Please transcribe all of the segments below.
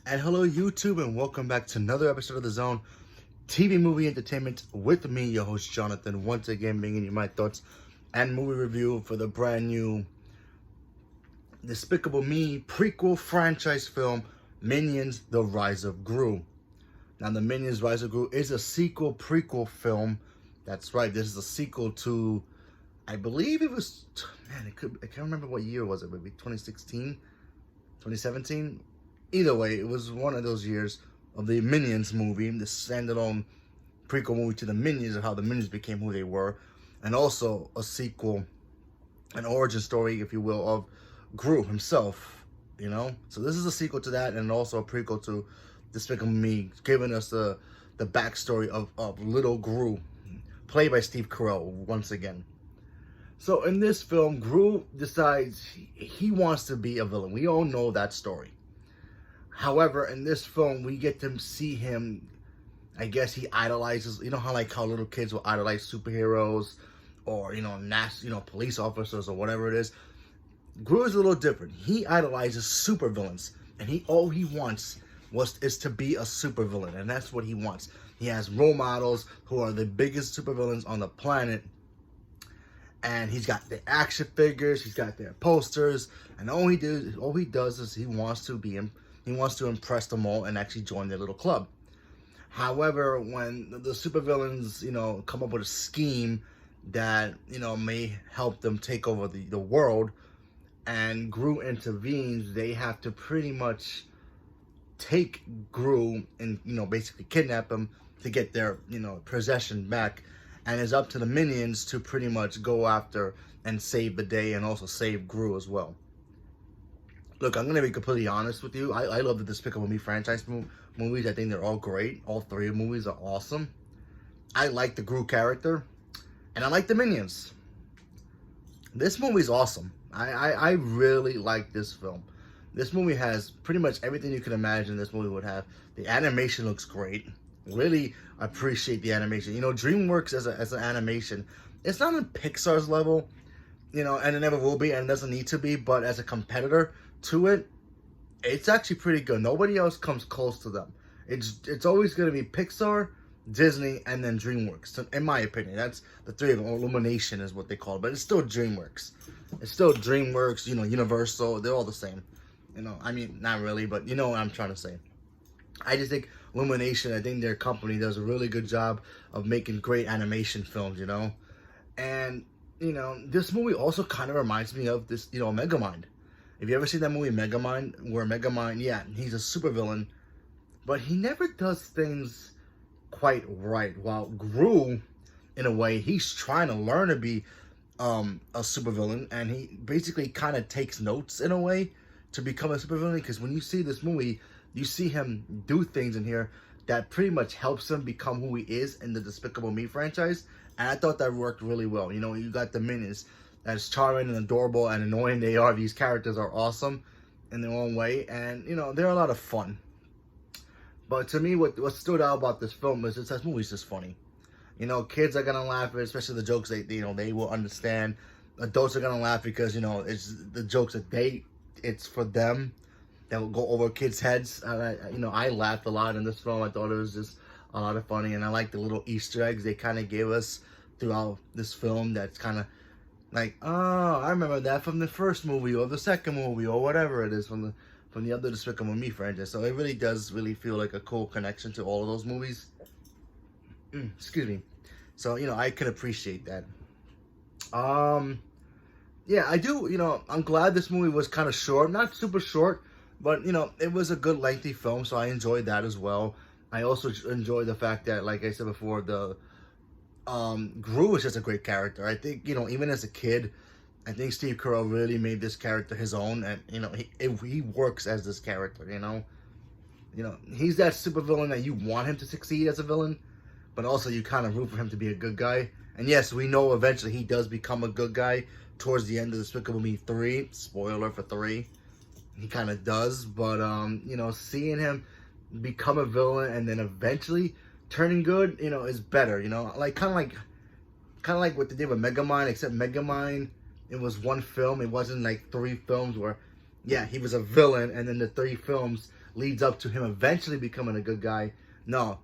And hello YouTube, and welcome back to another episode of The Zone TV Movie Entertainment with me, your host Jonathan, once again bringing you my thoughts and movie review for the brand new Despicable Me prequel franchise film, Minions: The Rise of Gru. Now, the Minions: Rise of Gru is a sequel prequel film. That's right, this is a sequel to, I believe it was, man, I can't remember what year was it, maybe 2016, 2017? Either way, it was one of those years of the Minions movie, the standalone prequel movie to the Minions, and how the Minions became who they were, and also a sequel, an origin story, if you will, of Gru himself, you know? So this is a sequel to that, and also a prequel to Despicable Me, giving us the backstory of little Gru, played by Steve Carell, once again. So in this film, Gru decides he wants to be a villain. We all know that story. However, in this film, we get to see him, I guess he idolizes, you know how little kids will idolize superheroes or, police officers or whatever it is. Gru is a little different. He idolizes supervillains, and all he wants is to be a supervillain, and that's what he wants. He has role models who are the biggest supervillains on the planet, and he's got the action figures, he's got their posters, and all he does is he wants to impress them all and actually join their little club. However, when the supervillains, come up with a scheme that, may help them take over the world, and Gru intervenes, they have to pretty much take Gru and, basically kidnap him to get their, possession back. And it's up to the Minions to pretty much go after and save the day, and also save Gru as well. Look, I'm going to be completely honest with you. I love the Despicable Me franchise movies. I think they're all great. All three movies are awesome. I like the Gru character, and I like the Minions. This movie's awesome. I really like this film. This movie has pretty much everything you can imagine this movie would have. The animation looks great. Really appreciate the animation. DreamWorks as an animation, it's not on Pixar's level, and it never will be, and it doesn't need to be, but as a competitor to it, it's actually pretty good. Nobody else comes close to them. It's always going to be Pixar, Disney, and then DreamWorks. So in my opinion, that's the three of them. Illumination is what they call it, but it's still DreamWorks. It's still DreamWorks, Universal. They're all the same. I mean, not really, but you know what I'm trying to say. I just think Illumination, I think their company does a really good job of making great animation films, And, this movie also kind of reminds me of this, Megamind. Have you ever seen that movie Megamind? Where Megamind, yeah, he's a supervillain, but he never does things quite right. While Gru, in a way, he's trying to learn to be a supervillain, and he basically kind of takes notes in a way to become a supervillain, because when you see this movie, you see him do things in here that pretty much helps him become who he is in the Despicable Me franchise, and I thought that worked really well. You got the Minions, as charming and adorable and annoying they are, these characters are awesome in their own way, and they're a lot of fun. But to me, what stood out about this film is this movie's just funny. Kids are gonna laugh at it, especially the jokes they will understand. Adults are gonna laugh because it's the jokes that it's for them, that will go over kids' heads. I laughed a lot in this film. I thought it was just a lot of funny, and I like the little Easter eggs they kind of gave us throughout this film. That's kind of like, oh, I remember that from the first movie or the second movie or whatever it is from the other Despicable Me franchise. So it really does feel like a cool connection to all of those movies. Excuse me. So I can appreciate that. Yeah, I do. I'm glad this movie was kind of short, not super short, but it was a good lengthy film, so I enjoyed that as well. I also enjoyed the fact that, like I said before, the Gru is just a great character. I think even as a kid, I think Steve Carell really made this character his own, and he works as this character. He's that supervillain that you want him to succeed as a villain, but also you kind of root for him to be a good guy. And yes, we know eventually he does become a good guy towards the end of Despicable Me 3. Spoiler for 3. He kind of does, but seeing him become a villain and then eventually turning good, is better. Like kind of like what they did with Megamind, except Megamind, it was one film. It wasn't like 3 films where yeah, he was a villain, and then the 3 films leads up to him eventually becoming a good guy. No,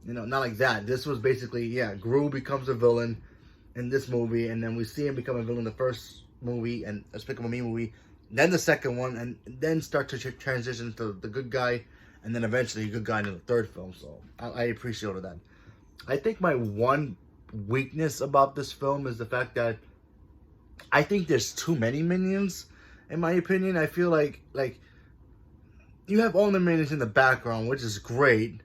not like that. This was basically, yeah, Gru becomes a villain in this movie, and then we see him become a villain in the first movie and Despicable Me movie, then the second one, and then start to transition to the good guy, and then eventually a good guy in the 3rd film. So I appreciated that. I think my one weakness about this film is the fact that I think there's too many Minions. In my opinion, I feel like you have all the Minions in the background, which is great,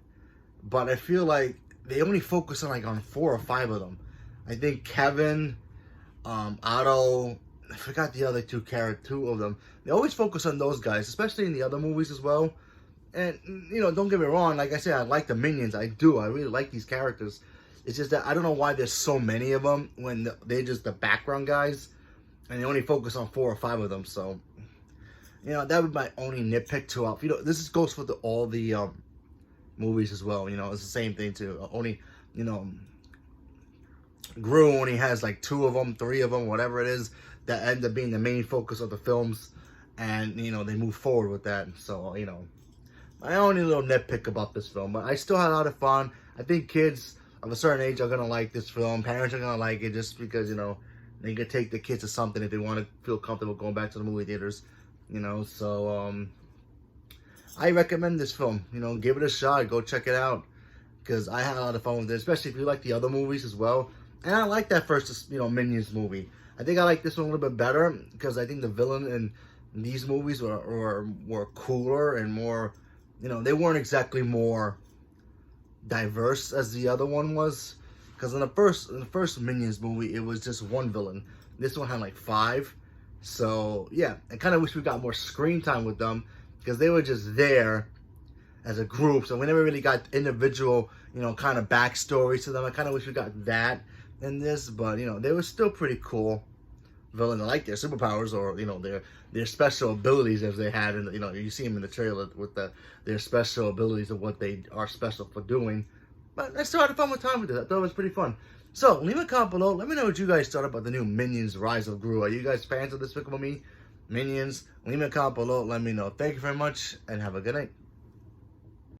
but I feel like they only focus on 4 or 5 of them. I think Kevin, Otto, I forgot the other 2 of them. They always focus on those guys, especially in the other movies as well. And, don't get me wrong, like I said, I like the Minions. I do. I really like these characters. It's just that I don't know why there's so many of them when they're just the background guys. And they only focus on 4 or 5 of them. So, that would be my only nitpick to this goes for all the movies as well. It's the same thing too. Only, Gru only has like 2 of them, 3 of them, whatever it is, that end up being the main focus of the films. And, they move forward with that. So, my only little nitpick about this film. But I still had a lot of fun. I think kids of a certain age are going to like this film. Parents are going to like it just because, they could take the kids to something if they want to feel comfortable going back to the movie theaters. So, I recommend this film. Give it a shot. Go check it out. Because I had a lot of fun with it. Especially if you like the other movies as well. And I like that first, Minions movie. I think I like this one a little bit better. Because I think the villain in these movies were cooler and more, they weren't exactly more diverse as the other one was. Because in the first Minions movie, it was just one villain. This one had like 5. So, yeah, I kind of wish we got more screen time with them. Because they were just there as a group. So we never really got individual, kind of backstories to them. I kind of wish we got that in this. But, they were still pretty cool villains. I like their superpowers or, their special abilities as they had. And, you see them in the trailer with their special abilities of what they are special for doing. But I still had a fun time with it. I thought it was pretty fun. So, leave a comment below. Let me know what you guys thought about the new Minions Rise of Gru. Are you guys fans of Despicable Me? Minions? Leave a comment below. Let me know. Thank you very much, and have a good night.